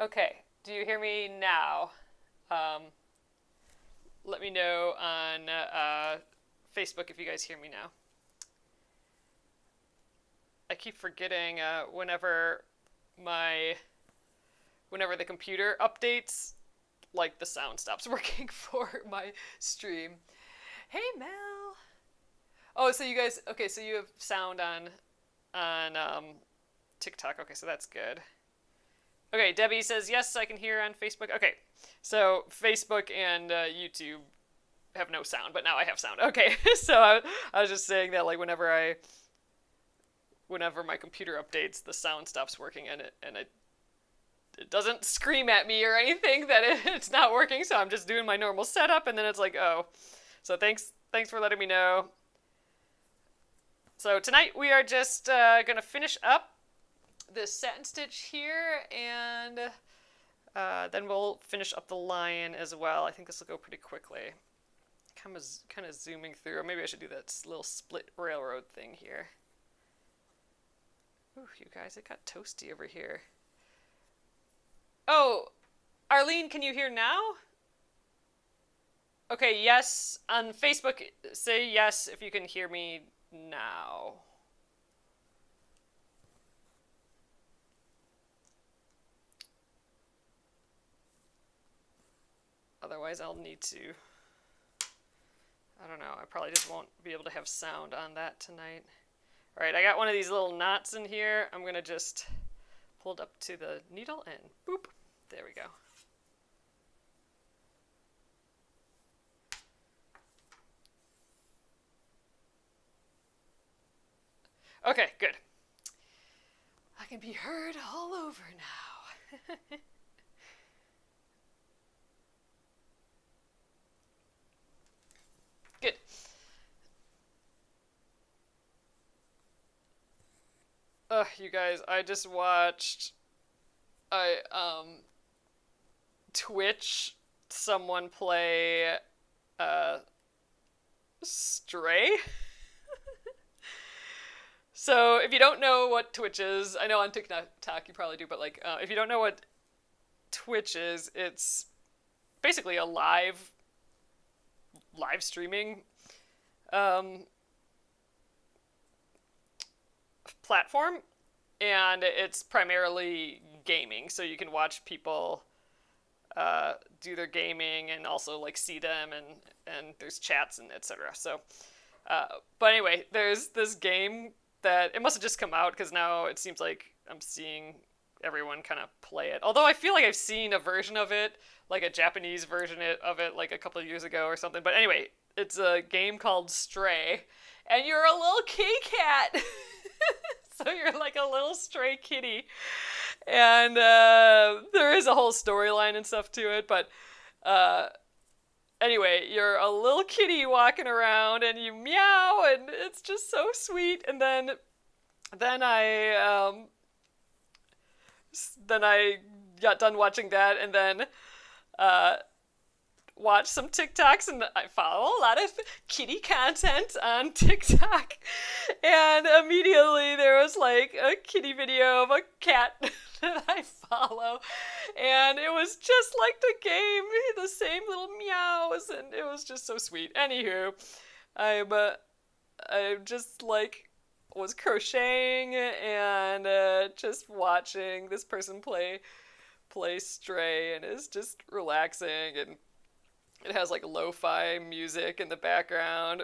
Okay, do you hear me now? Um, Let me know on Facebook if you guys hear me now. I keep forgetting my whenever the computer updates, like the sound stops working for my stream. Hey Mel. Oh, so you guys okay? So you have sound on TikTok. Okay, so that's good. Okay, Debbie says yes, I can hear on Facebook. Okay, so Facebook and YouTube have no sound, but now I have sound. Okay, so I was just saying that like whenever my computer updates, the sound stops working and it doesn't scream at me or anything that it's not working. So I'm just doing my normal setup, and then it's like, oh, so thanks for letting me know. So tonight we are just gonna finish up this satin stitch here, and then we'll finish up the lion as well. I think this will go pretty quickly. Kind of zooming through, or maybe I should do that little split railroad thing here. Ooh, you guys, it got toasty over here. Oh, Arlene, can you hear now? Okay, yes. On Facebook, say yes if you can hear me now. Otherwise, I'll need to... I don't know, I probably just won't be able to have sound on that tonight. Alright, I got one of these little knots in here. I'm going to just pull it up to the needle and boop. There we go. Okay, good. I can be heard all over now. Good. You guys, I just watched Twitch someone play Stray. So if you don't know what Twitch is, I know on TikTok you probably do, but like if you don't know what Twitch is, it's basically a live streaming platform, and it's primarily gaming, so you can watch people do their gaming and also like see them, and there's chats and etc. So but anyway, there's this game that it must have just come out because now it seems like I'm seeing everyone kind of play it. Although I feel like I've seen a version of it, like a Japanese version of it, like a couple of years ago or something. But anyway, it's a game called Stray, and you're a little kitty cat. So you're like a little stray kitty, and there is a whole storyline and stuff to it. But anyway, you're a little kitty walking around, and you meow, and it's just so sweet. And then I got done watching that, and then watched some TikToks, and I follow a lot of kitty content on TikTok, and immediately there was like a kitty video of a cat that I follow, and it was just like the game, the same little meows, and it was just so sweet. Anywho, I just like was crocheting and just watching this person play Stray, and it's just relaxing, and it has like lo-fi music in the background.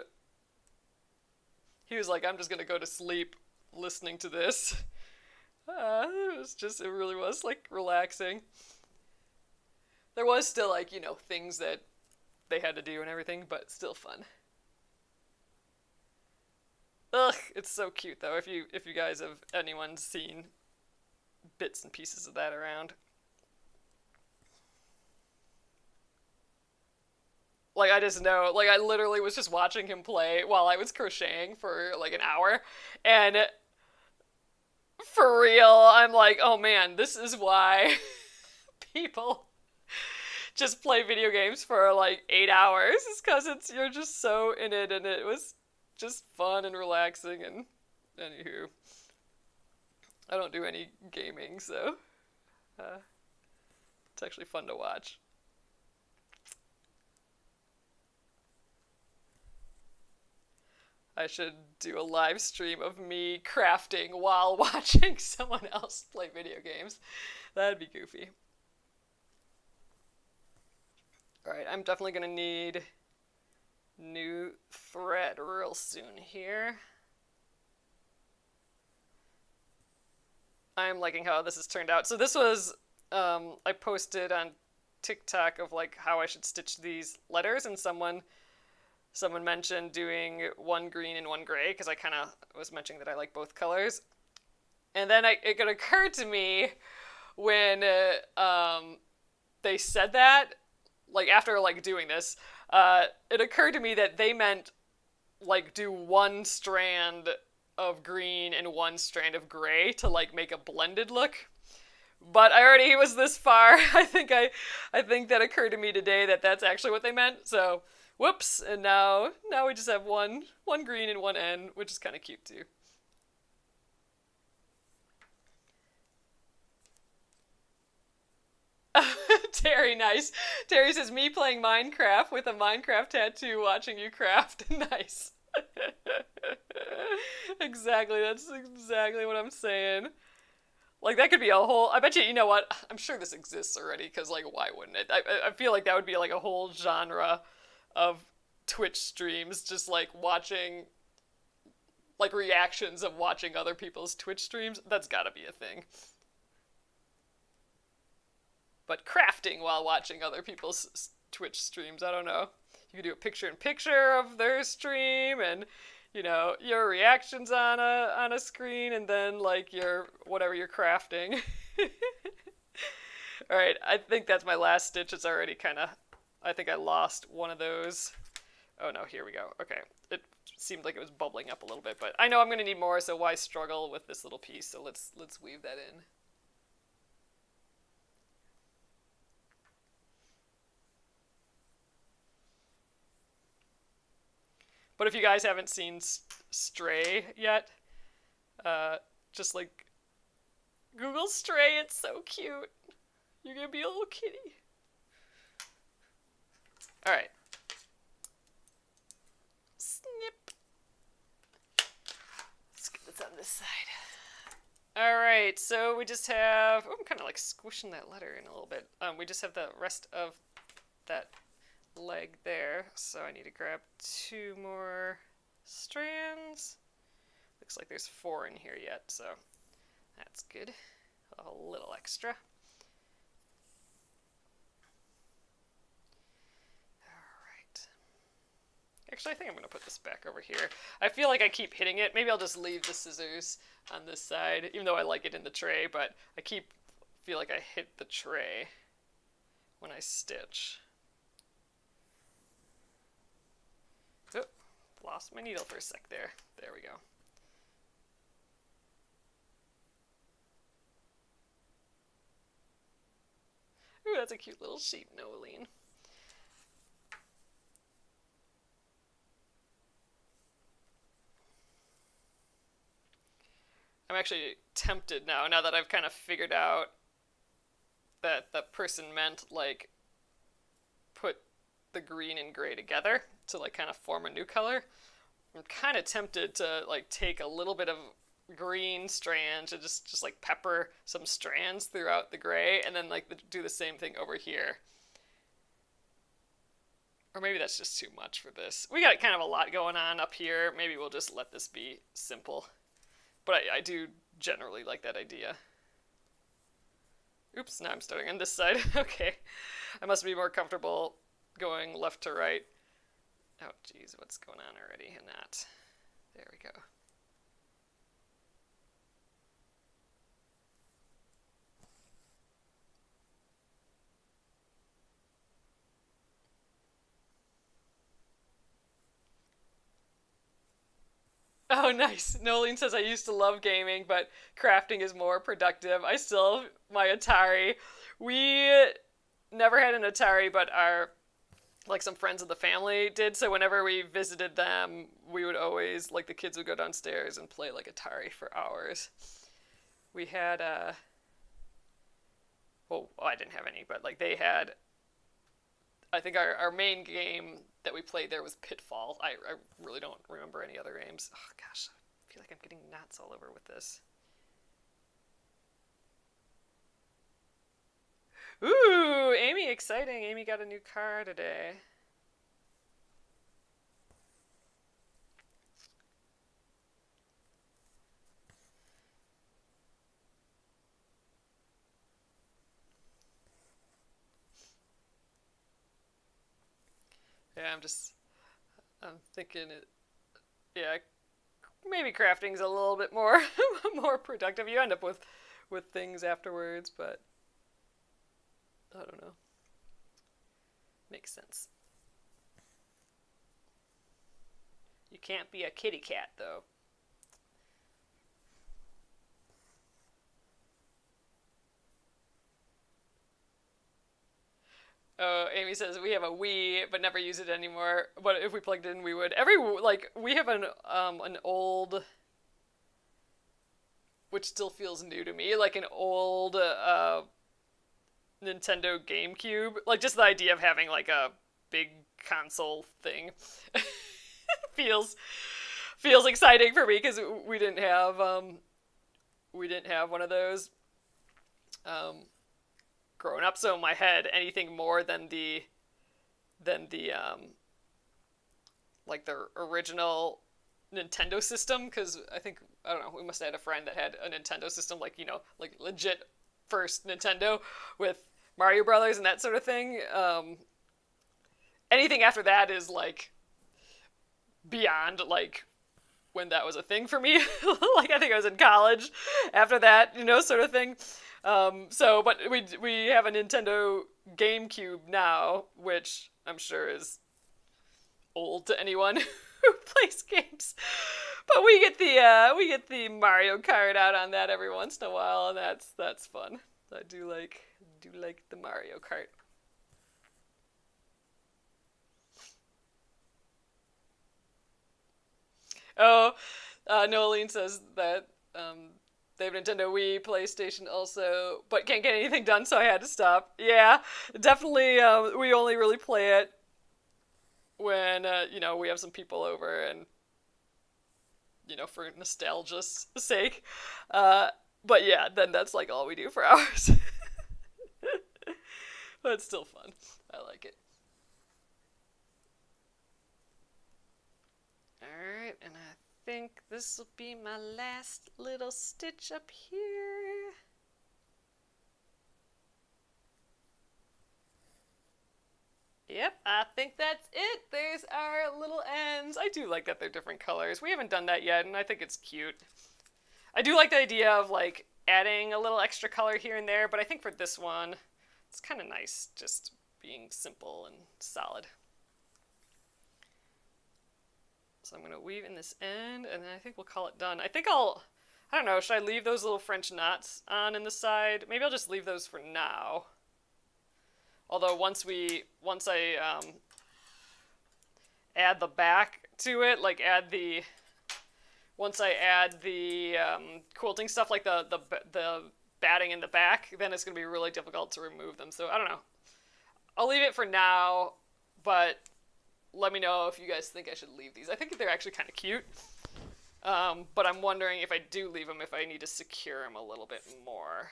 He was like, I'm just gonna go to sleep listening to this. It really was like relaxing. There was still like, things that they had to do and everything, but still fun. Ugh, it's so cute though. If you guys have anyone seen bits and pieces of that around. Like, I just know, like, I literally was just watching him play while I was crocheting for like an hour, and for real, I'm like, oh man, this is why people just play video games for like 8 hours. It's because you're just so in it, and it was just fun and relaxing. And anywho, I don't do any gaming, so It's actually fun to watch. I should do a live stream of me crafting while watching someone else play video games. That'd be goofy. Alright, I'm definitely going to need new thread real soon here. I'm liking how this has turned out. So this was, I posted on TikTok of like how I should stitch these letters, and someone mentioned doing one green and one gray, because I kind of was mentioning that I like both colors. And then it occurred to me when they said that, like after like doing this, it occurred to me that they meant like do one strand of green and one strand of gray to like make a blended look. But I already was this far. I think that occurred to me today that that's actually what they meant. So whoops, and now we just have one green and one N, which is kind of cute too. Terry, nice. Terry says, me playing Minecraft with a Minecraft tattoo watching you craft. Nice. Exactly, that's exactly what I'm saying. Like, that could be a whole... I bet you know what? I'm sure this exists already, because, like, why wouldn't it? I feel like that would be, like, a whole genre of Twitch streams, just, like, watching... like, reactions of watching other people's Twitch streams. That's gotta be a thing. But crafting while watching other people's Twitch streams, I don't know. You could do a picture-in-picture of their stream, and, you know, your reactions on a screen, and then, like, your whatever you're crafting. Alright, I think that's my last stitch. It's already kind of... I think I lost one of those. Oh no, here we go. Okay, it seemed like it was bubbling up a little bit, but I know I'm going to need more, so why struggle with this little piece? So let's weave that in. But if you guys haven't seen Stray yet, just like Google Stray, it's so cute. You're gonna be a little kitty. Alright. Snip. Let's get this on this side. Alright, so we just have... Oh, I'm kind of like squishing that letter in a little bit. We just have the rest of that leg there, so I need to grab 2 more strands. Looks like there's 4 in here yet, so that's good. A little extra. Alright. Actually, I think I'm going to put this back over here. I feel like I keep hitting it. Maybe I'll just leave the scissors on this side, even though I like it in the tray, but I feel like I hit the tray when I stitch. Oh, lost my needle for a sec there. There we go. Ooh, that's a cute little sheep, Noeline. I'm actually tempted now that I've kind of figured out that that person meant, like, put the green and gray together to, like, kind of form a new color. I'm kind of tempted to, like, take a little bit of green strands and just like pepper some strands throughout the gray, and then like do the same thing over here. Or maybe that's just too much for this. We got kind of a lot going on up here. Maybe we'll just let this be simple. But I do generally like that idea. Oops, now I'm starting on this side. Okay. I must be more comfortable going left to right. Oh, geez, what's going on already in that? There we go. Oh, nice. Nolene says, I used to love gaming, but crafting is more productive. I still have my Atari. We never had an Atari, but some friends of the family did, so whenever we visited them, we would always, like, the kids would go downstairs and play, like, Atari for hours. We had, well, I didn't have any, but like they had, I think our main game that we played there was Pitfall. I really don't remember any other games. Oh gosh, I feel like I'm getting knots all over with this. Ooh, Amy, exciting. Amy got a new car today. Yeah, I'm thinking it, yeah, maybe crafting's a little bit more more productive. You end up with things afterwards, but I don't know. Makes sense. You can't be a kitty cat though. Oh, Amy says we have a Wii, but never use it anymore. But if we plugged in, we would. We have an old, which still feels new to me, like an old Nintendo GameCube. Like just the idea of having like a big console thing feels feels exciting for me because we didn't have one of those. Growing up, so in my head, anything more than the like the original Nintendo system, because I don't know, we must have had a friend that had a Nintendo system, like, you know, like legit first Nintendo with Mario Brothers and that sort of thing. Anything after that is like beyond like when that was a thing for me. Like I think I was in college after that, you know, sort of thing. But we have a Nintendo GameCube now, which I'm sure is old to anyone who plays games. But we get the Mario Kart out on that every once in a while, and that's fun. I do like the Mario Kart. Oh, Nolene says that they have Nintendo Wii, PlayStation also, but can't get anything done, so I had to stop. Yeah, definitely. We only really play it when you know, we have some people over and, you know, for nostalgia's sake. But yeah, then that's like all we do for hours. But it's still fun. I like it. Alright, and I think this will be my last little stitch up here. Yep, I think that's it. There's our little ends. I do like that they're different colors. We haven't done that yet, and I think it's cute. I do like the idea of like adding a little extra color here and there, but I think for this one, it's kind of nice just being simple and solid. So I'm going to weave in this end, and then I think we'll call it done. I don't know, should I leave those little French knots on in the side? Maybe I'll just leave those for now. Although once I add the back to it, like once I add the quilting stuff, like the batting in the back, then it's going to be really difficult to remove them. So I don't know. I'll leave it for now, but let me know if you guys think I should leave these. I think they're actually kind of cute. But I'm wondering if I do leave them, if I need to secure them a little bit more.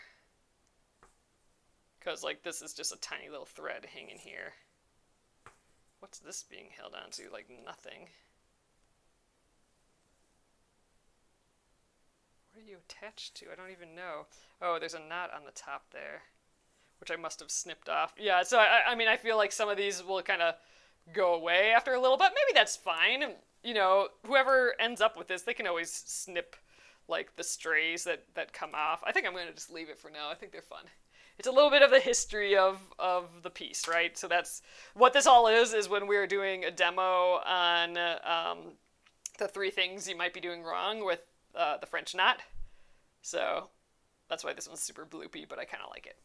Because, like, this is just a tiny little thread hanging here. What's this being held onto? Like, nothing. What are you attached to? I don't even know. Oh, there's a knot on the top there, which I must have snipped off. Yeah, so, I mean, I feel like some of these will kind of go away after a little bit. Maybe that's fine. You know, whoever ends up with this, they can always snip, like, the strays that come off. I think I'm going to just leave it for now. I think they're fun. It's a little bit of the history of the piece, right? So that's what this all is when we were doing a demo on the 3 things you might be doing wrong with the French knot. So that's why this one's super bloopy, but I kind of like it.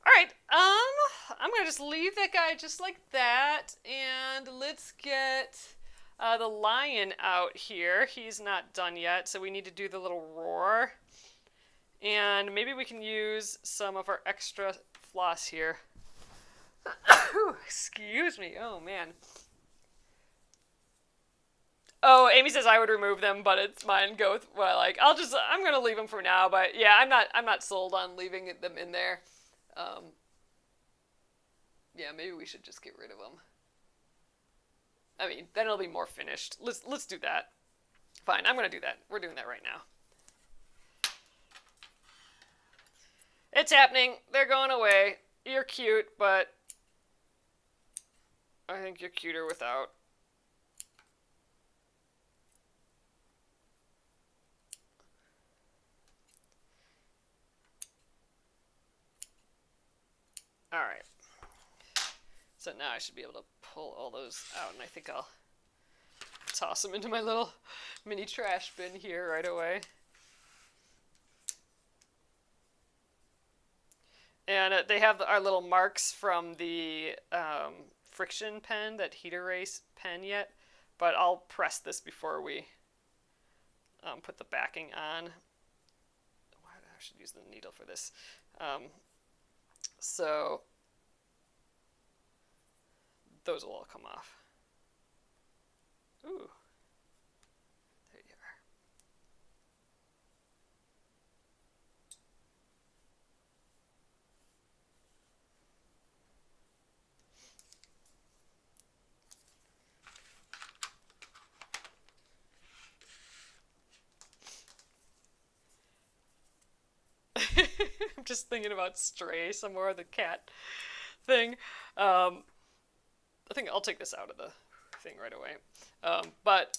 All right, I'm going to just leave that guy just like that, and let's get the lion out here. He's not done yet, so we need to do the little roar. And maybe we can use some of our extra floss here. Excuse me. Oh man. Oh, Amy says I would remove them, but it's mine. Go with what I like. I'm gonna leave them for now, but yeah, I'm not sold on leaving them in there. Yeah, maybe we should just get rid of them. I mean, then it'll be more finished. Let's do that. Fine, I'm gonna do that. We're doing that right now. It's happening. They're going away. You're cute, but I think you're cuter without. Alright. So now I should be able to pull all those out, and I think I'll toss them into my little mini trash bin here right away. And they have our little marks from the friction pen, that heat erase pen yet, but I'll press this before we put the backing on. I should use the needle for this. So those will all come off. Ooh. There you are. I'm just thinking about Stray, some more of the cat thing. I think I'll take this out of the thing right away. But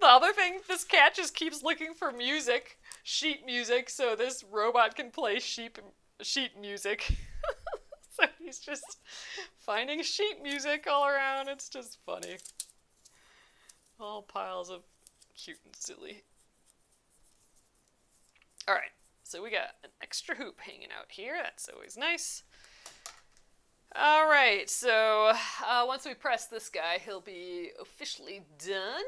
the other thing, this cat just keeps looking for music, sheet music, so this robot can play sheet music. So he's just finding sheet music all around. It's just funny. All piles of cute and silly. Alright, so we got an extra hoop hanging out here. That's always nice. Alright, so once we press this guy, he'll be officially done.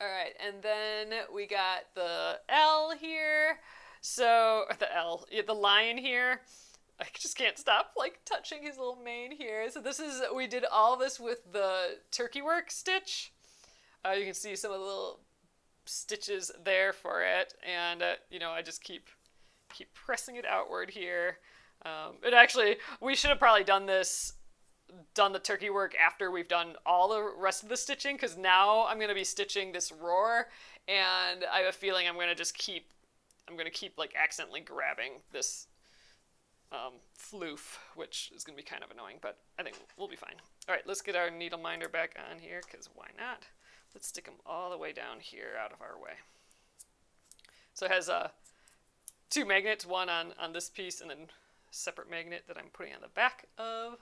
Alright, and then we got the L here. So, or the L, the lion here. I just can't stop, like, touching his little mane here. So this is, we did all this with the turkey work stitch. You can see some of the little stitches there for it. And, you know, I just keep pressing it outward here. It actually, we should have probably done the turkey work after we've done all the rest of the stitching, because now I'm going to be stitching this roar, and I have a feeling I'm going to keep like accidentally grabbing this floof, which is going to be kind of annoying, but I think we'll be fine. All right, let's get our needle minder back on here, because why not? Let's stick them all the way down here out of our way. So it has two magnets, one on this piece, and then separate magnet that I'm putting on the back of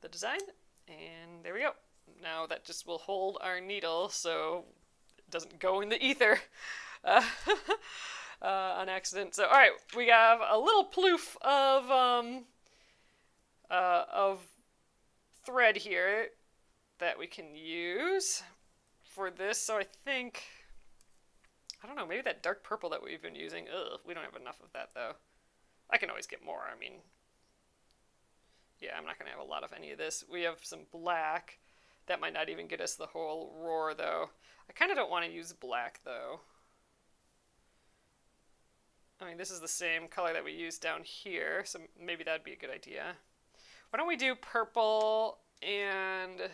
the design, and there we go. Now that just will hold our needle so it doesn't go in the ether on accident. So all right, we have a little ploof of thread here that we can use for this. So I think, I don't know, maybe that dark purple that we've been using. Ugh, we don't have enough of that though. I can always get more. I mean, yeah, I'm not going to have a lot of any of this. We have some black. That might not even get us the whole roar, though. I kind of don't want to use black, though. I mean, this is the same color that we used down here, so maybe that'd be a good idea. Why don't we do purple and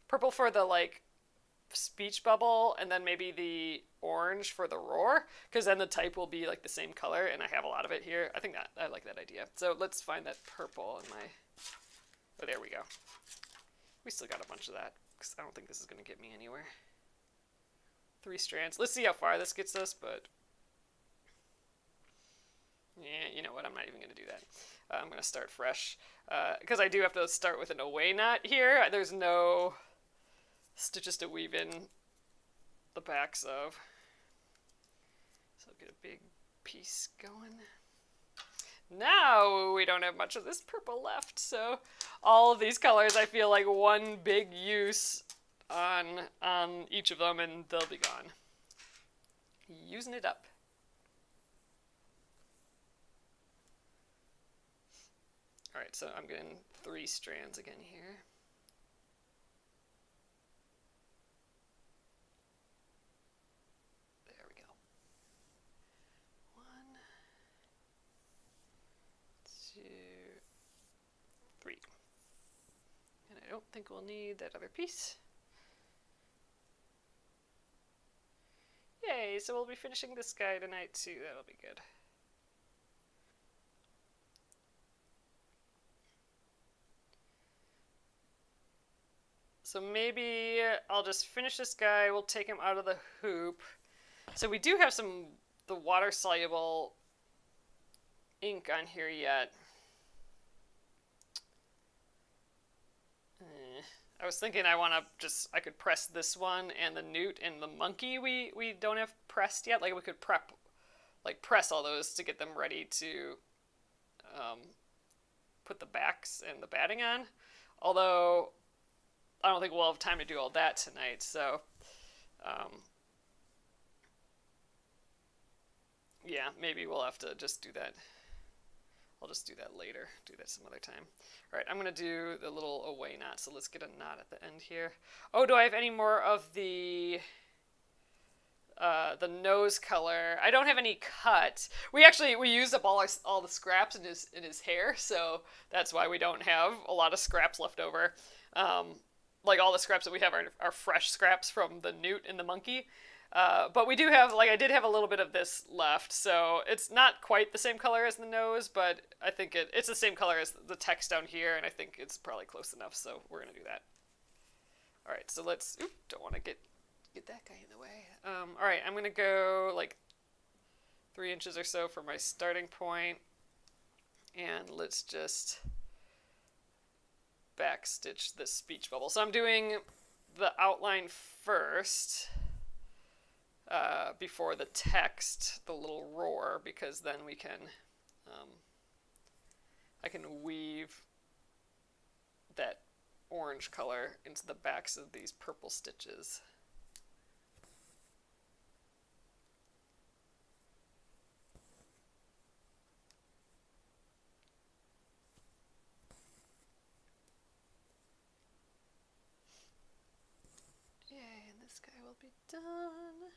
purple for the, like, speech bubble, and then maybe the orange for the roar, because then the type will be like the same color, and I have a lot of it here. I think that I like that idea. So let's find that purple in my, oh, there we go. We still got a bunch of that, because I don't think this is going to get me anywhere. 3 strands. Let's see how far this gets us, but yeah, you know what, I'm not even going to do that. I'm going to start fresh, because I do have to start with an away knot here. There's no stitches to weave in the backs of. So I'll get a big piece going. Now we don't have much of this purple left, so all of these colors I feel like one big use on each of them, and they'll be gone. Using it up. All right, so I'm getting 3 strands again here. There we go. 1, 2, 3. And I don't think we'll need that other piece. Yay, so we'll be finishing this guy tonight too. That'll be good. So maybe I'll just finish this guy. We'll take him out of the hoop. So we do have the water-soluble ink on here yet. I was thinking I could press this one and the newt and the monkey we don't have pressed yet. Like we could press all those to get them ready to put the backs and the batting on. Although I don't think we'll have time to do all that tonight, so yeah, maybe we'll have to just do that. I'll just do that later, do that some other time. All right, I'm gonna do the little away knot, so let's get a knot at the end here. Oh, do I have any more of the nose color? I don't have any cut. We used up all the scraps in his hair, so that's why we don't have a lot of scraps left over. Like all the scraps that we have are fresh scraps from the newt and the monkey. But we do have, I did have a little bit of this left, so it's not quite the same color as the nose, but I think it's the same color as the text down here, and I think it's probably close enough, so we're going to do that. All right, so let's, don't want to get that guy in the way. All right, I'm going to go 3 inches or so for my starting point, and let's just backstitch this speech bubble. So I'm doing the outline first. Before the text, the little roar, because then we can, I can weave that orange color into the backs of these purple stitches. Yay, and this guy will be done.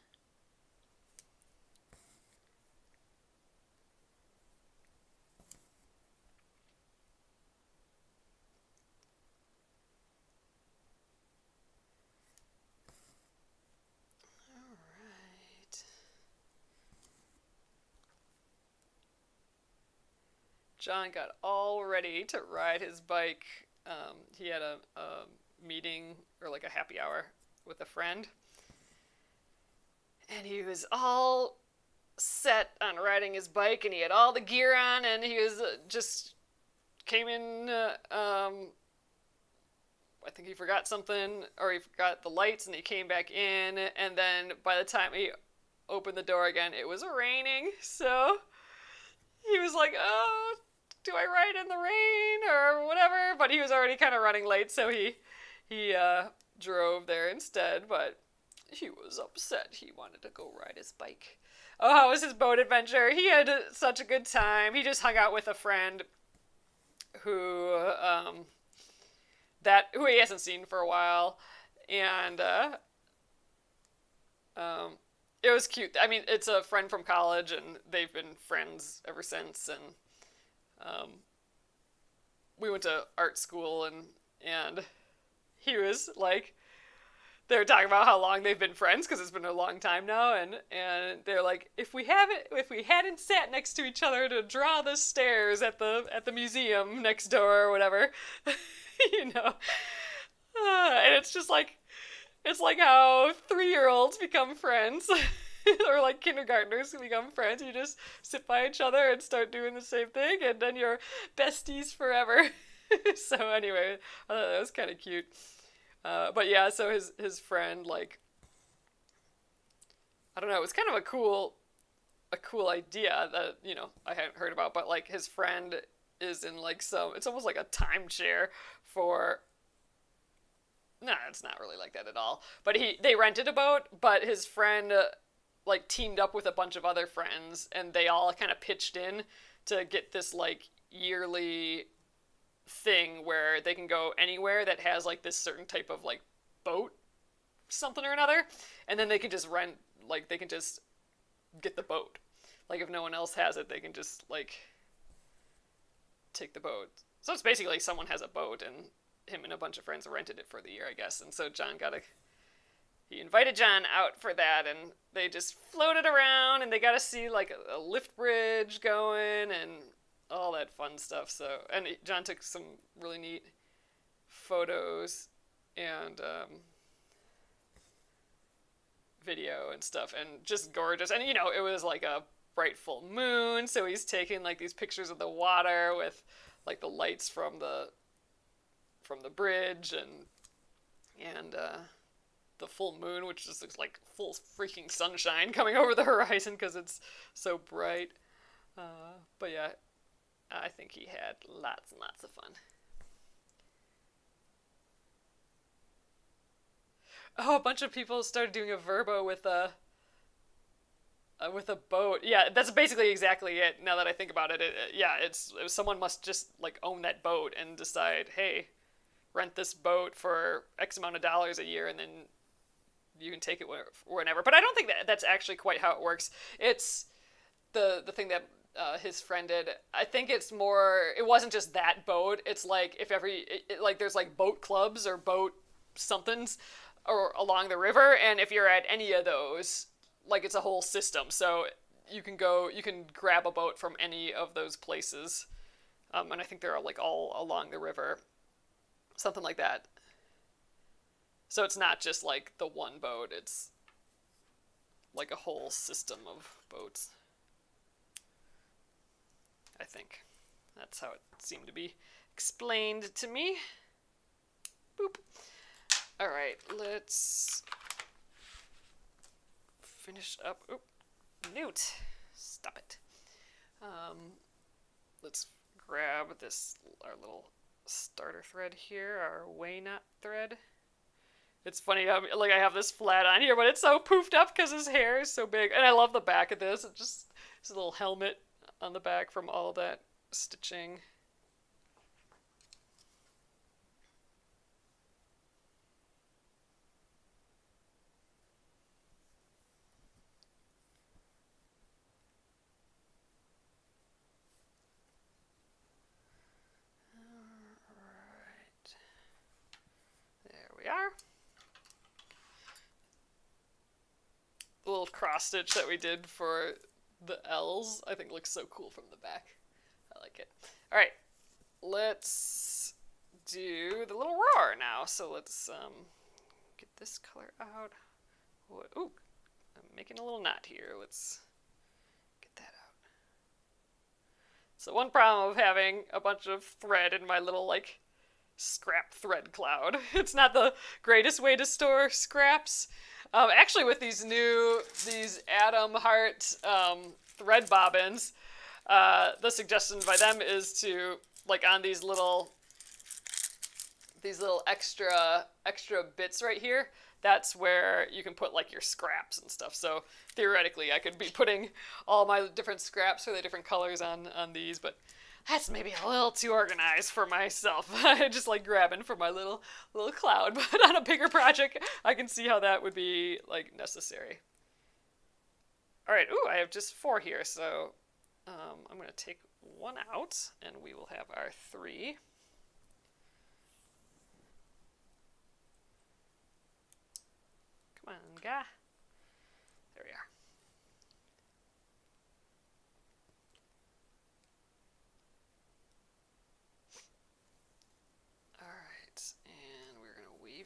John got all ready to ride his bike. He had a meeting or a happy hour with a friend. And he was all set on riding his bike, and he had all the gear on, and he was just came in, I think he forgot something, or he forgot the lights, and he came back in, and then by the time he opened the door again, it was raining, so he was like, oh, do I ride in the rain or whatever? But he was already kind of running late, so he drove there instead, but he was upset. He wanted to go ride his bike. Oh, how was his boat adventure? He had such a good time. He just hung out with a friend who he hasn't seen for a while, and it was cute. I mean, it's a friend from college, and they've been friends ever since, and we went to art school, and he was like, they were talking about how long they've been friends, because it's been a long time now, and they're like, if we hadn't sat next to each other to draw the stairs at the museum next door or whatever, and it's just it's like how 3-year-olds become friends. Or kindergartners who become friends. You just sit by each other and start doing the same thing, and then you're besties forever. So anyway, I thought that was kind of cute. But yeah, so his friend, I don't know, it was kind of a cool idea that, I hadn't heard about, but his friend is in it's almost like a timeshare for, no, it's not really like that at all. But they rented a boat, but his friend teamed up with a bunch of other friends, and they all kind of pitched in to get this yearly thing where they can go anywhere that has like this certain type of like boat, something or another, and then they can just rent, like they can just get the boat. Like if no one else has it, they can just like take the boat. So it's basically like someone has a boat and him and a bunch of friends rented it for the year, I guess. And so he invited John out for that, and they just floated around, and they got to see like a lift bridge going and all that fun stuff. So, and John took some really neat photos and video and stuff, and just gorgeous. And you know, it was like a bright full moon, so he's taking like these pictures of the water with like the lights from the bridge and the full moon, which just looks like full freaking sunshine coming over the horizon because it's so bright. But yeah, I think he had lots and lots of fun. Oh, a bunch of people started doing a verbo with a boat. Yeah, that's basically exactly it. Now that I think about it, it's someone must just like own that boat and decide, hey, rent this boat for X amount of dollars a year, and then you can take it whenever. But I don't think that's actually quite how it works. It's the thing that his friend did. I think it's more. It wasn't just that boat. It's like if like there's like boat clubs or boat somethings or along the river, and if you're at any of those, like it's a whole system. So you can grab a boat from any of those places, and I think they're like all along the river, something like that. So it's not just like the one boat, it's like a whole system of boats. I think that's how it seemed to be explained to me. Boop. All right, let's finish up. Oop, Newt, stop it. Let's grab our little starter thread here, our way knot thread. It's funny how like I have this flat on here, but it's so poofed up because his hair is so big, and I love the back of this. It's just a little helmet on the back from all that stitching. Alright. There we are. The little cross stitch that we did for the L's, I think looks so cool from the back. I like it. All right, let's do the little roar now. So let's get this color out. Ooh, I'm making a little knot here. Let's get that out. So one problem of having a bunch of thread in my little like scrap thread cloud. It's not the greatest way to store scraps. Actually, with these Atom Heart thread bobbins, the suggestion by them is to like on these little extra bits right here. That's where you can put like your scraps and stuff. So theoretically, I could be putting all my different scraps for the different colors on these, but that's maybe a little too organized for myself. I just like grabbing for my little cloud, but on a bigger project, I can see how that would be like necessary. All right, ooh, I have just 4 here, so I'm gonna take one out, and we will have our 3. Come on, guy. There we are.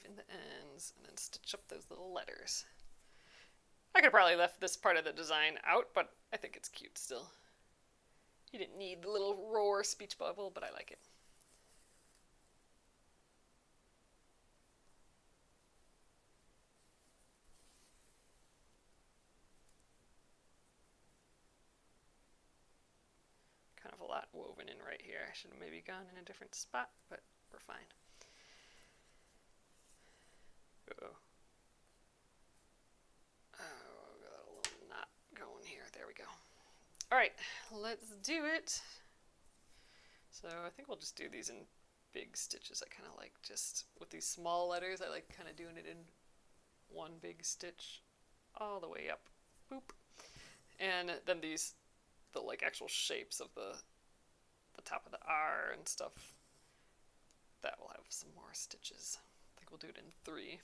In the ends and then stitch up those little letters. I could probably left this part of the design out, but I think it's cute still. You didn't need the little roar speech bubble, but I like it. Kind of a lot woven in right here. I should have maybe gone in a different spot, but we're fine. Uh-oh. Oh, got a little knot going here. There we go. All right, let's do it. So I think we'll just do these in big stitches. I kind of like just with these small letters, I like kind of doing it in one big stitch all the way up. Boop. And then the like actual shapes of the top of the R and stuff, that will have some more stitches. I think we'll do it in 3.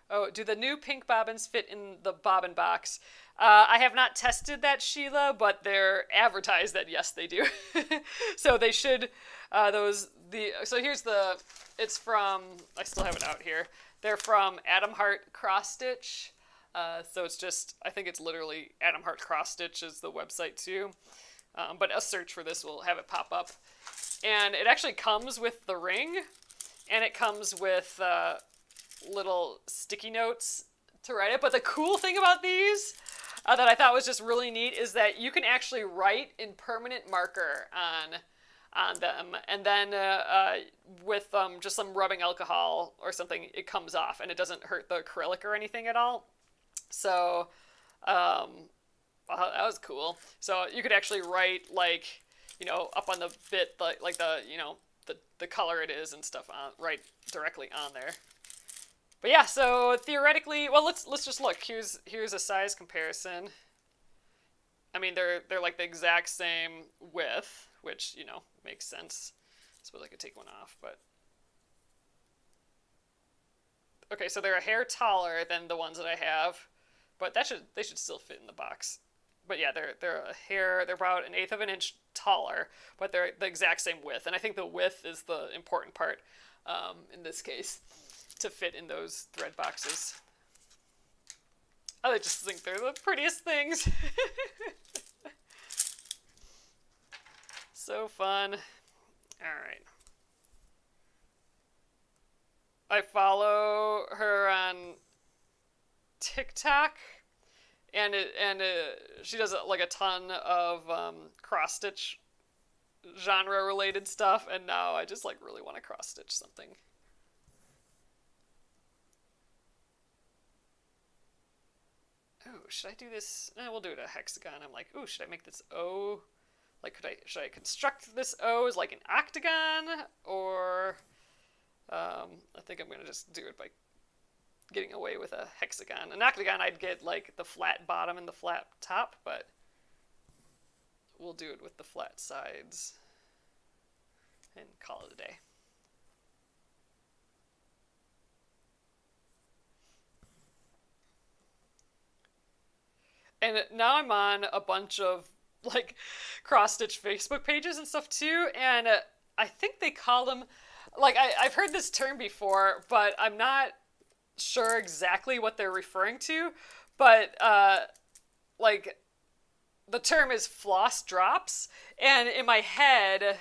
Oh, do the new pink bobbins fit in the bobbin box? I have not tested that, Sheila, but they're advertised that yes, they do. So they should. So here's it's from. I still have it out here. They're from Adam Hart Cross Stitch. So it's just. I think it's literally Adam Hart Cross Stitch is the website too. But a search for this will have it pop up, and it actually comes with the ring, and it comes with little sticky notes to write it. But the cool thing about these that I thought was just really neat is that you can actually write in permanent marker on them, and then with just some rubbing alcohol or something, it comes off, and it doesn't hurt the acrylic or anything at all. So that was cool. So you could actually write up on the bit like the color it is and stuff right directly on there. But yeah, so theoretically, well, let's just look. Here's a size comparison. I mean, they're like the exact same width, which makes sense. I suppose I could take one off, but okay, so they're a hair taller than the ones that I have, but they should still fit in the box. But yeah, they're about 1/8 of an inch taller, but they're the exact same width, and I think the width is the important part in this case, to fit in those thread boxes. I just think they're the prettiest things. So fun. Alright. I follow her on TikTok, and she does like a ton of cross stitch genre related stuff, and now I just like really want to cross stitch something. Oh, should I do this? We'll do it a hexagon. I'm like, ooh, should I make this O? Like, should I construct this O as like an octagon? Or, I think I'm going to just do it by getting away with a hexagon. An octagon, I'd get like the flat bottom and the flat top, but we'll do it with the flat sides and call it a day. And now I'm on a bunch of like cross-stitch Facebook pages and stuff too, and I think they call them, like I've heard this term before, but I'm not sure exactly what they're referring to, but like the term is floss drops, and in my head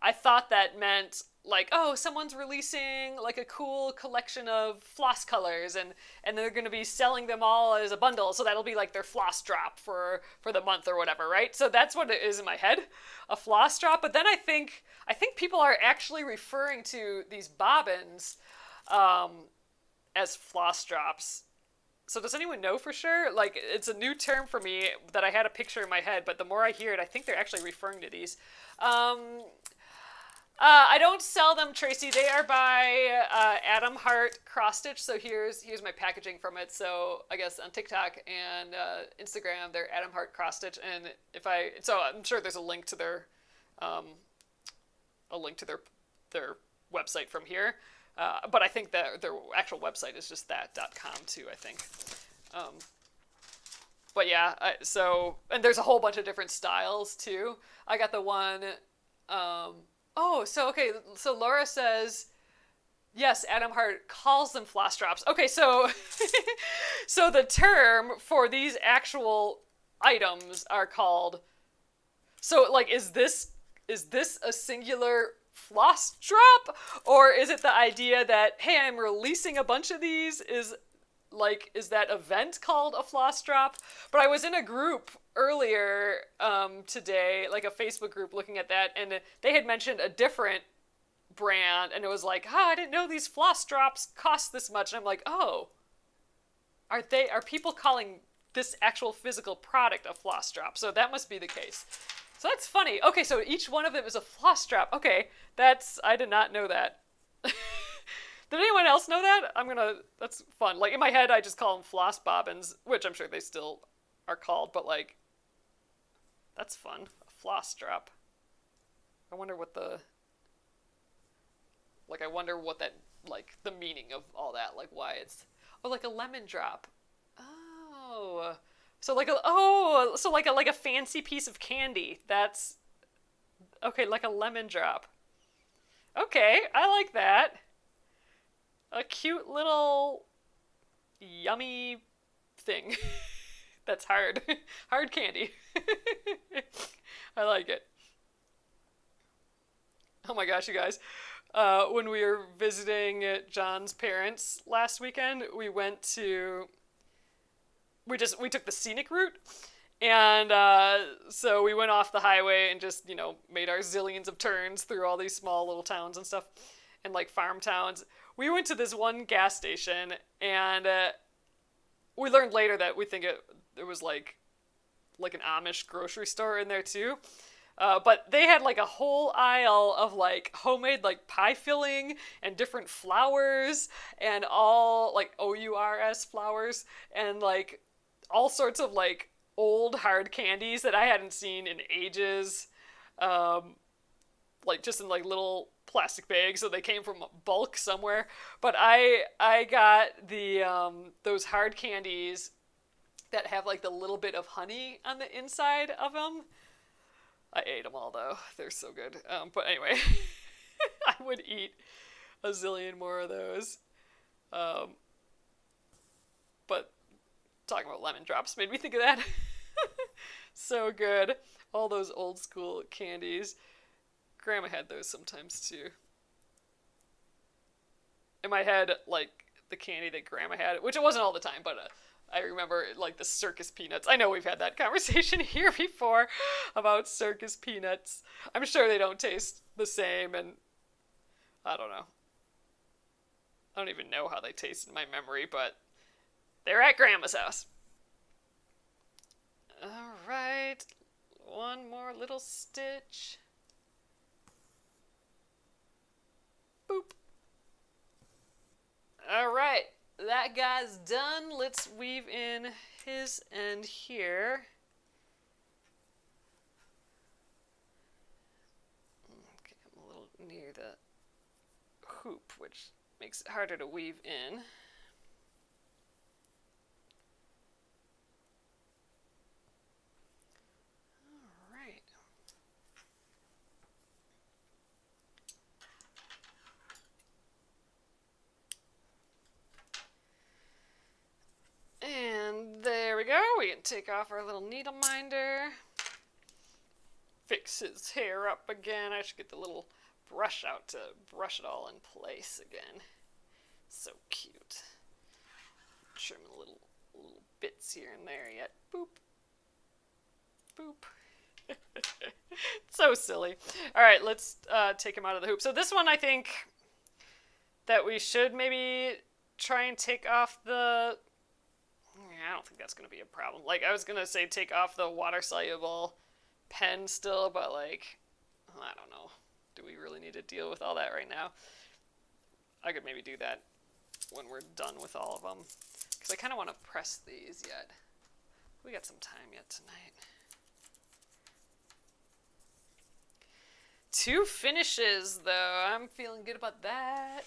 I thought that meant like, oh, someone's releasing like a cool collection of floss colors, and they're going to be selling them all as a bundle, so that'll be like their floss drop for the month or whatever, right? So that's what it is in my head, a floss drop. But then I think people are actually referring to these bobbins as floss drops. So does anyone know for sure? Like, it's a new term for me that I had a picture in my head, but the more I hear it, I think they're actually referring to these. I don't sell them, Tracy. They are by Adam Hart Cross Stitch. So here's my packaging from it. So I guess on TikTok and Instagram, they're Adam Hart Cross Stitch. And so I'm sure there's a link to their their website from here. But I think that their actual website is just that.com too, I think. But yeah, and there's a whole bunch of different styles too. I got the one. So Laura says, yes, Adam Hart calls them floss drops. Okay, so so the term for these actual items are called. So like, is this a singular floss drop, or is it the idea that, hey, I'm releasing a bunch of these? Is that event called a floss drop? But I was in a group earlier today, like a Facebook group, looking at that, and they had mentioned a different brand, and it was like, I didn't know these floss drops cost this much. And I'm like, oh, are people calling this actual physical product of floss drop. So that must be the case. So that's funny. Okay, so each one of them is a floss drop. Okay, I did not know that. Did anyone else know that? That's fun. Like, in my head, I just call them floss bobbins, which I'm sure they still are called, but, like, that's fun. A floss drop. I wonder what that, like, the meaning of all that, like, why it's, like a lemon drop. Oh. So like a fancy piece of candy. That's, okay, like a lemon drop. Okay, I like that. A cute little yummy thing. That's hard. Hard candy. I like it. Oh my gosh, you guys. When we were visiting John's parents last weekend, we took the scenic route. And so we went off the highway and just, made our zillions of turns through all these small little towns and stuff, and like farm towns. We went to this one gas station, and we learned later that we think it was like an Amish grocery store in there too. But they had like a whole aisle of like homemade like pie filling and different flowers and all like OURS flowers and like all sorts of like old hard candies that I hadn't seen in ages. Like just in like little plastic bags, so they came from bulk somewhere. But I got the those hard candies that have like the little bit of honey on the inside of them. I ate them all though. They're so good. But anyway, I would eat a zillion more of those. But talking about lemon drops made me think of that. So good. All those old school candies. Grandma had those sometimes too. In my head, like the candy that Grandma had, which it wasn't all the time, but I remember like the circus peanuts. I know we've had that conversation here before about circus peanuts. I'm sure they don't taste the same, and I don't know. I don't even know how they taste in my memory, but they're at Grandma's house. All right, one more little stitch. Boop. All right, that guy's done. Let's weave in his end here. Okay, I'm a little near the hoop, which makes it harder to weave in. All right. And there we go. We can take off our little needle minder. Fix his hair up again. I should get the little brush out to brush it all in place again. So cute. Trim a little bits here and there yet. Boop. Boop. So silly. All right, let's take him out of the hoop. So this one, I think that we should maybe try and take off the... I don't think that's going to be a problem. Like, I was going to say take off the water-soluble pen still, but, like, I don't know. Do we really need to deal with all that right now? I could maybe do that when we're done with all of them. Because I kind of want to press these yet. We got some time yet tonight. 2 finishes, though. I'm feeling good about that.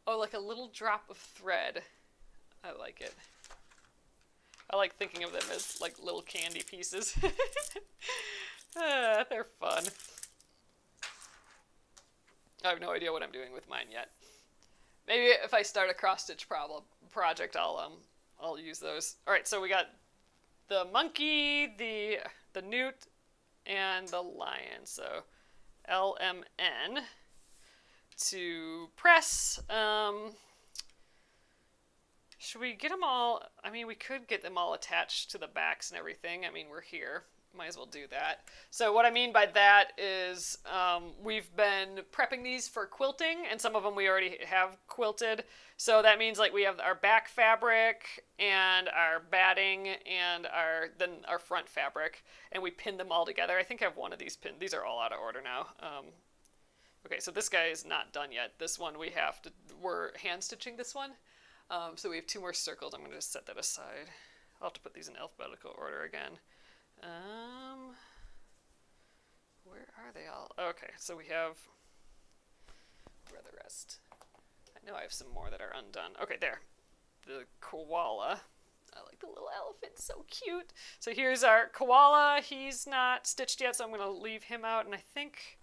Oh, like a little drop of thread. I like it. I like thinking of them as like little candy pieces. They're fun. I have no idea what I'm doing with mine yet. Maybe if I start a cross-stitch project, I'll use those. All right, so we got the monkey, the newt, and the lion. So LMN. To press. Should we get them all? I mean, we could get them all attached to the backs and everything. I mean, we're here. might as well do that. So what I mean by that is we've been prepping these for quilting, and some of them we already have quilted. So that means like we have our back fabric and our batting and our front fabric, and we pinned them all together. I think I have one of these pinned. These are all out of order now. Okay, so this guy is not done yet. This one we're hand stitching this one. So we have 2 more circles. I'm going to just set that aside. I'll have to put these in alphabetical order again. Where are they all? Okay, so we have, where are the rest? I know I have some more that are undone. Okay, there. The koala. I like the little elephant, so cute. So here's our koala. He's not stitched yet, so I'm going to leave him out. And I think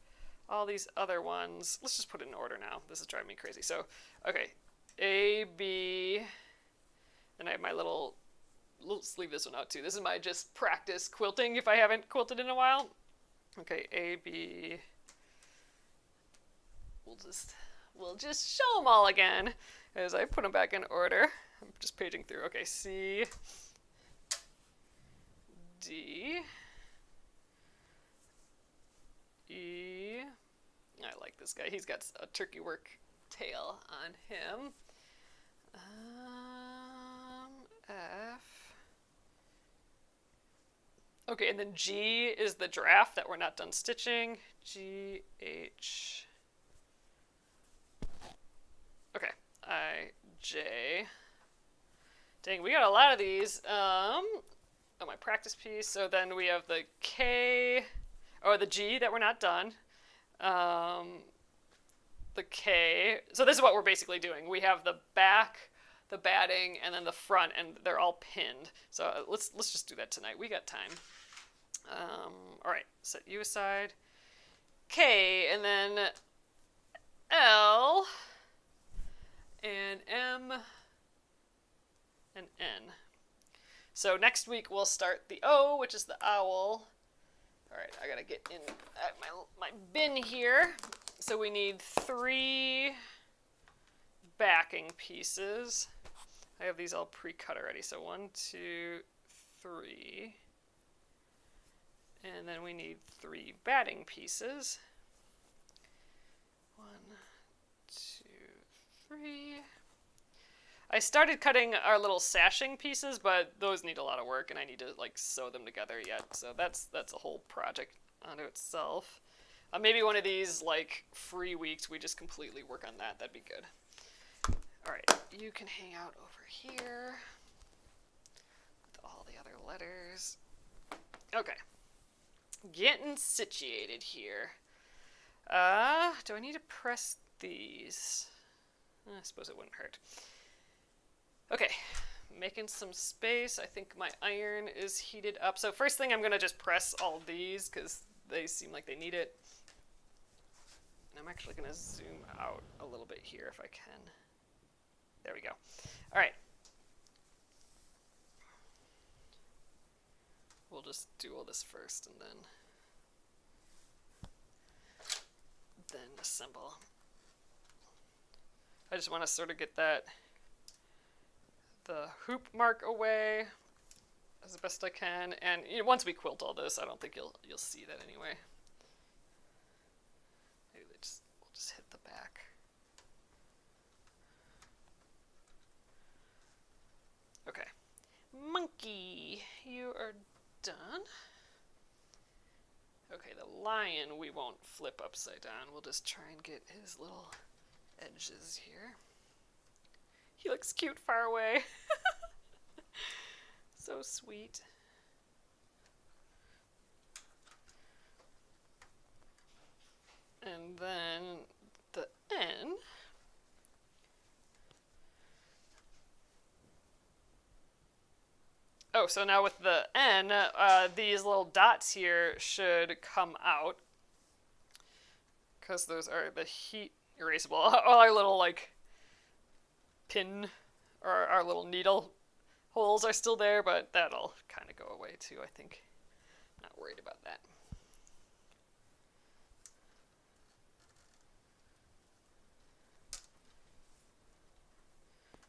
all these other ones, let's just put it in order now. This is driving me crazy. So, okay, A, B, and I have my little, let's leave this one out too. This is my just practice quilting if I haven't quilted in a while. Okay, A, B. We'll just show them all again as I put them back in order. I'm just paging through. Okay, C, D, E. I like this guy. He's got a turkey work tail on him. F. Okay, and then G is the giraffe that we're not done stitching. G, H. Okay, I, J. Dang, we got a lot of these. On my practice piece. So then we have the K, or the G that we're not done. The K. So this is what we're basically doing. We have the back, the batting, and then the front, and they're all pinned. So let's just do that tonight. We got time. All right, set you aside. K, and then L, and M, and N. So next week we'll start the O, which is the owl. All right, I gotta get in at my bin here. So we need 3 backing pieces. I have these all pre-cut already. So 1, 2, 3. And then we need 3 batting pieces. 1, 2, 3. I started cutting our little sashing pieces, but those need a lot of work, and I need to like sew them together yet. So that's a whole project unto itself. Maybe one of these like free weeks we just completely work on that. That'd be good. All right, you can hang out over here with all the other letters. Okay, getting situated here. Do I need to press these? I suppose it wouldn't hurt. Okay, making some space. I think my iron is heated up. So first thing, I'm going to just press all of these because they seem like they need it. And I'm actually going to zoom out a little bit here if I can. There we go. All right. We'll just do all this first and then assemble. I just want to sort of get the hoop mark away as best I can, and once we quilt all this, I don't think you'll see that anyway. Maybe we'll just hit the back. Okay, monkey, you are done. Okay, the lion we won't flip upside down. We'll just try and get his little edges here. He looks cute far away. So sweet. And then the N. Oh, so now with the N, these little dots here should come out because those are the heat erasable. All our little like pin or our little needle holes are still there, but that'll kind of go away too, I think. Not worried about that.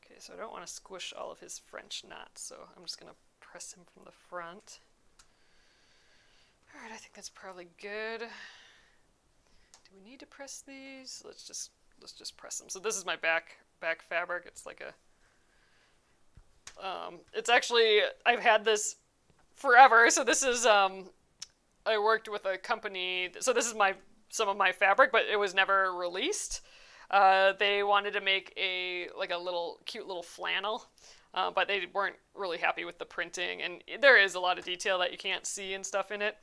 Okay, so I don't want to squish all of his French knots, so I'm just going to press him from the front. Alright, I think that's probably good. Do we need to press these? Let's just press them. So this is my back fabric. It's like a it's actually, I've had this forever. So this is I worked with a company. So this is some of my fabric, but it was never released. They wanted to make a little cute little flannel, but they weren't really happy with the printing, and there is a lot of detail that you can't see and stuff in it,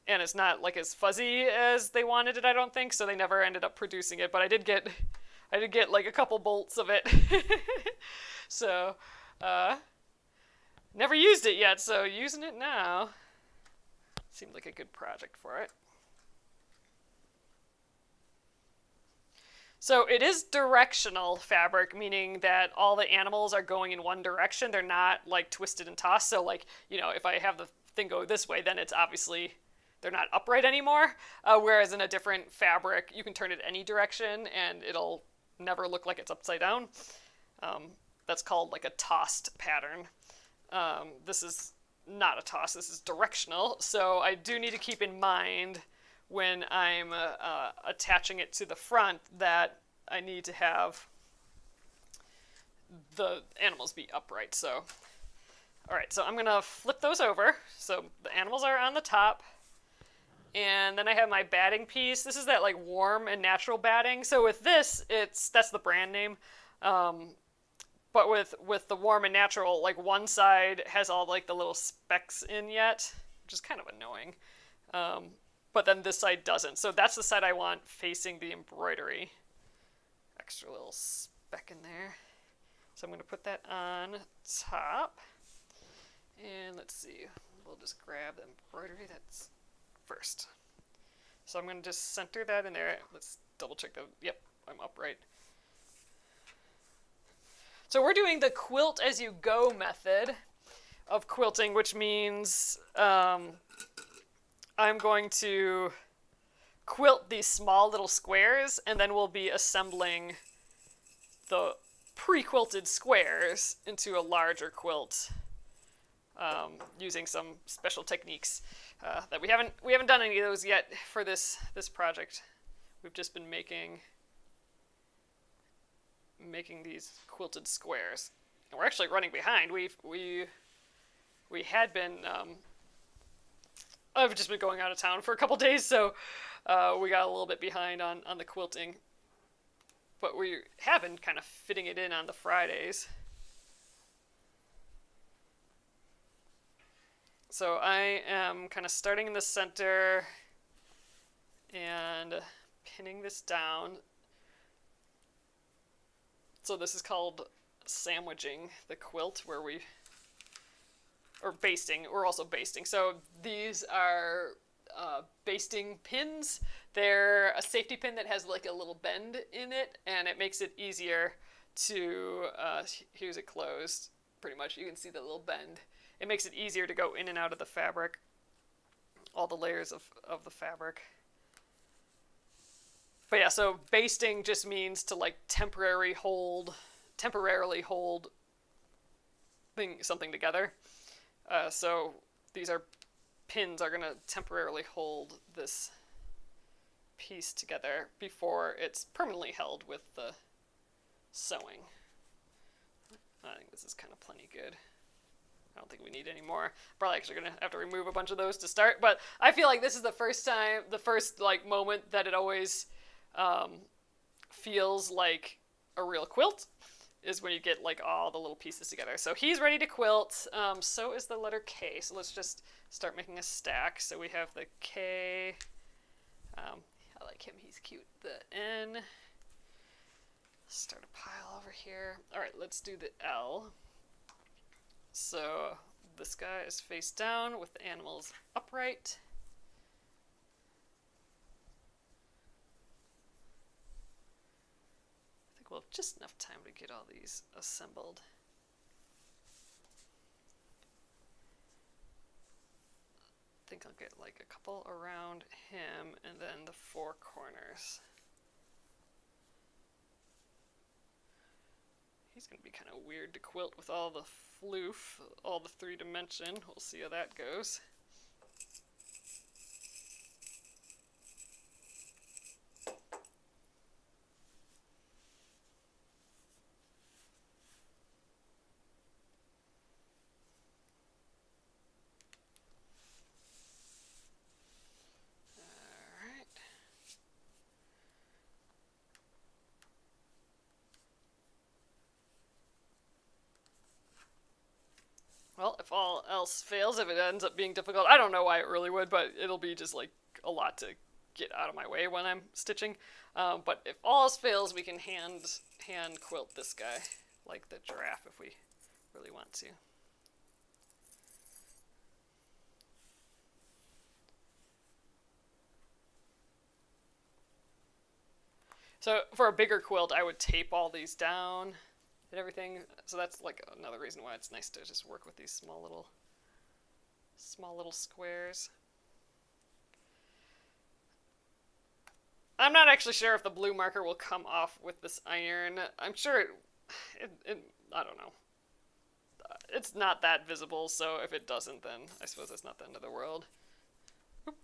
and it's not like as fuzzy as they wanted it, I don't think. So they never ended up producing it. But I did get like a couple bolts of it. So never used it yet, so using it now seemed like a good project for it. So it is directional fabric, meaning that all the animals are going in one direction. They're not like twisted and tossed. So like, you know, if I have the thing go this way, then it's obviously, they're not upright anymore. Whereas in a different fabric, you can turn it any direction and it'll never look like it's upside down. That's called like a tossed pattern. This is not a toss, this is directional. So I do need to keep in mind when I'm attaching it to the front that I need to have the animals be upright. So, all right, so I'm gonna flip those over. So the animals are on the top, and then I have my batting piece. This is that like warm and natural batting. So with this, that's the brand name. But with the warm and natural, like one side has all like the little specks in yet, which is kind of annoying. But then this side doesn't. So that's the side I want facing the embroidery. Extra little speck in there. So I'm going to put that on top. And let's see, we'll just grab the embroidery that's first. So I'm going to just center that in there. Let's double check that. Yep, I'm upright. So we're doing the quilt as you go method of quilting, which means I'm going to quilt these small little squares, and then we'll be assembling the pre-quilted squares into a larger quilt using some special techniques that we haven't done any of those yet for this project. We've just been making these quilted squares, and we're actually running behind. We had been I've just been going out of town for a couple days, so we got a little bit behind on the quilting, but we have been kind of fitting it in on the Fridays. So I am kind of starting in the center and pinning this down. So this is called sandwiching the quilt, where or basting. We're also basting. So these are basting pins. They're a safety pin that has like a little bend in it, and it makes it easier to, here's it closed, pretty much. You can see the little bend. It makes it easier to go in and out of the fabric, all the layers of the fabric. But yeah, so basting just means to like temporarily hold something together. So these pins are going to temporarily hold this piece together before it's permanently held with the sewing. I think this is kind of plenty good. I don't think we need any more. Probably actually going to have to remove a bunch of those to start, but I feel like this is the first like moment that it always feels like a real quilt, is when you get like all the little pieces together. So he's ready to quilt. So is the letter K. So let's just start making a stack. So we have the K. I like him. He's cute. The N. Start a pile over here. All right, let's do the L. So this guy is face down with the animals upright. We'll have just enough time to get all these assembled. I think I'll get like a couple around him and then the four corners. He's going to be kind of weird to quilt with all the floof, all the 3-dimension. We'll see how that goes. Well, if all else fails, if it ends up being difficult, I don't know why it really would, but it'll be just like a lot to get out of my way when I'm stitching. But if all else fails, we can hand quilt this guy, like the giraffe, if we really want to. So for a bigger quilt, I would tape all these down and everything. So that's like another reason why it's nice to just work with these small little squares. I'm not actually sure if the blue marker will come off with this iron. I'm sure I don't know. It's not that visible, so if it doesn't, then I suppose it's not the end of the world. Oop.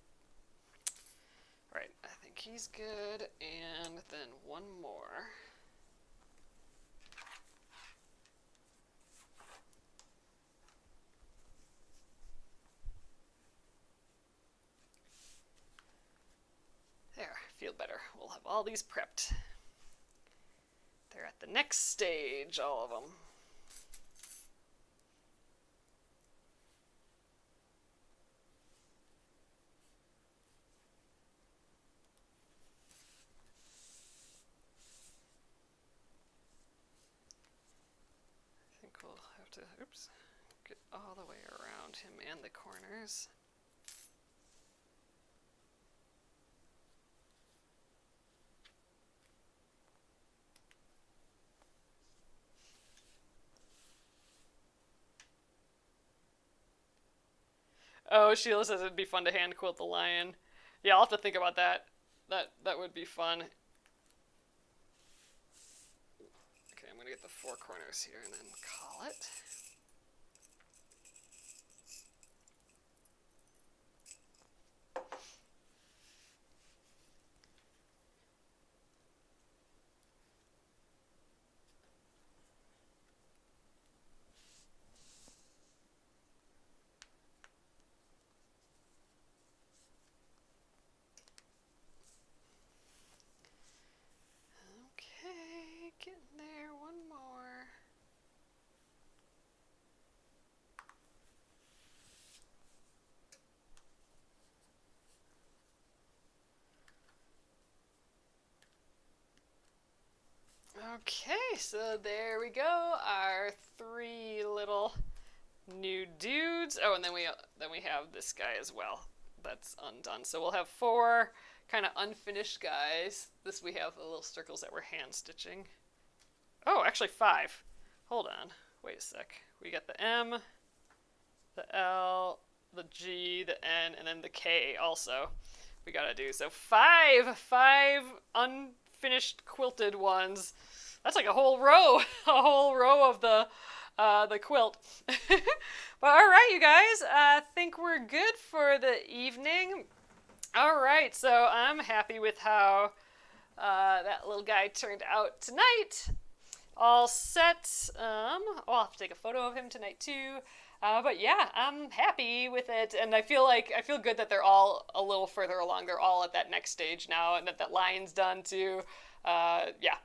Right, I think he's good, and then one more. There, feel better. We'll have all these prepped. They're at the next stage, all of them. I think we'll have to, get all the way around him and the corners. Oh, Sheila says it'd be fun to hand quilt the lion. Yeah, I'll have to think about that. That would be fun. Okay, I'm gonna get the four corners here and then call it. Okay, getting there. One more. Okay, so there we go. Our three little new dudes. Oh, and then we have this guy as well. That's undone. So we'll have four kind of unfinished guys. This we have the little circles that we're hand stitching. Oh, actually five. Hold on. Wait a sec. We got the M, the L, the G, the N, and then the K also. We gotta do so five unfinished quilted ones. That's like a whole row, a whole row of the quilt. But all right, you guys, I think we're good for the evening. All right, so I'm happy with how that little guy turned out tonight. All set. I'll have to take a photo of him tonight too. But yeah, I'm happy with it, and I feel good that they're all a little further along. They're all at that next stage now, and that lion's done too. Yeah,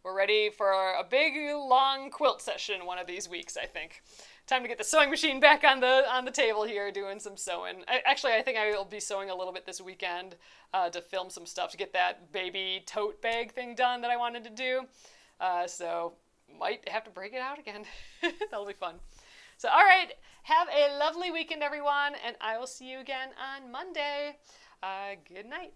we're ready for a big long quilt session one of these weeks, I think. Time to get the sewing machine back on the table here, doing some sewing. I think I will be sewing a little bit this weekend to film some stuff to get that baby tote bag thing done that I wanted to do. So might have to break it out again. That'll be fun. So all right, have a lovely weekend, everyone, and I will see you again on Monday. Good night.